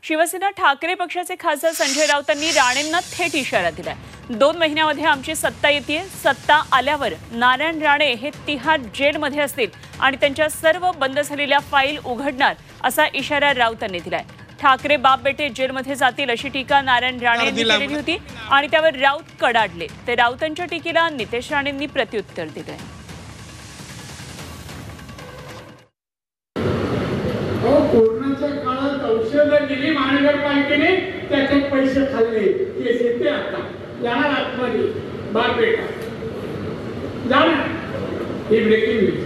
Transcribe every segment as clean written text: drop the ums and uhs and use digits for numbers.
शिवसेना ठाकरे पक्षाचे खासदार संजय राऊतांनी राणेंना थेट इशारा दिलाय। 2 महिन्यामध्ये आमची सत्ता येते, सत्ता आल्यावर नारायण राणे हे तिहार जेलमध्ये असतील आणि त्यांच्या सर्व बंद झालेल्या फाईल उघडणार असा इशारा राऊतांनी दिलाय। ठाकरे बाप बेटे जेलमध्ये जातील अशी टीका नारायण राणे यांनी केली होती आणि त्यावर राऊत कडाडले। ते राऊतांच्या टीकेला नितेश राणेंनी प्रत्युत्तर दिले। कोरोनाच्या काळात औषधं दिली महानगरपालिकेने, त्याचे पैसे खाल्ले, केस येते आता जाणार आतमध्ये बाप बेटा जाणार। ही ब्रेकिंग न्यूज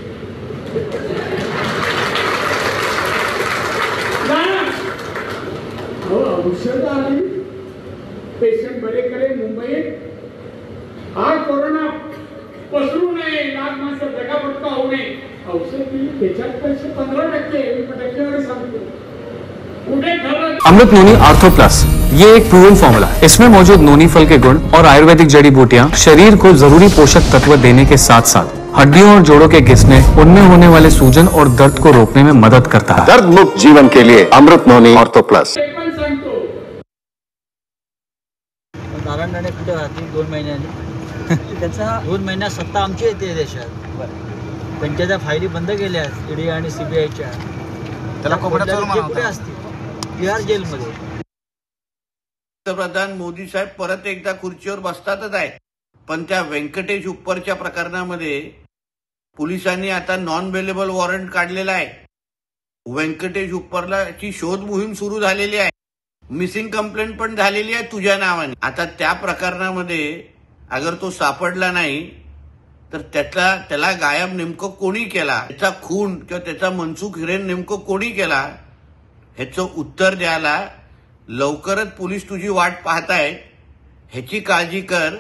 जाणार। औषध आली, पेशंट बरे करे मुंबईत। हा कोरोना पसरू नये, लाख माणसं जगापटका होऊ नये, औषध दिली, त्याच्यात पैसे 15% सांगतो। अमृत नोनी आर्थो प्लस, ये एक प्रूवन फॉर्मूला है। इसमें मौजूद नोनी फल के गुण और आयुर्वेदिक जड़ी बूटियां शरीर को जरूरी पोषक तत्व देने के साथ साथ हड्डियों और जोड़ों के घिसने, उनमें होने वाले सूजन और दर्द को रोकने में मदद करता है। दर्द मुक्त जीवन के लिए अमृत नोनी आर्थो प्लस। नारायण राणे कुठे राहतील 2 महिन्यांनी? त्याचा 2 महिन्यात सत्ता आमची येते देशात। त्यांच्या ज्या फायली बंद केल्या ईडी आणि सीबीआयच्या, त्याला कुठे असतील? तिहार जेलमध्ये। पंतप्रधान मोदी साहेब परत एकदा खुर्चीवर बसतातच आहे, पण त्या व्यंकटेश उपरच्या प्रकरणामध्ये पोलिसांनी आता नॉन बेलेबल वॉरंट काढलेला आहे। व्यंकटेश उपरला ची शोध मोहीम सुरू झालेली आहे, मिसिंग कंप्लेंट पण झालेली आहे तुझ्या नावाने। आता त्या प्रकरणामध्ये अगर तो सापडला नाही तर त्याला गायब नेमकं कोणी केला, त्याचा खून किंवा त्याचा मनसुख हिरेन नेमकं कोणी केला, ह्याचं उत्तर द्यायला लवकरच पोलीस तुझी वाट पाहतायत। ह्याची काळजी कर।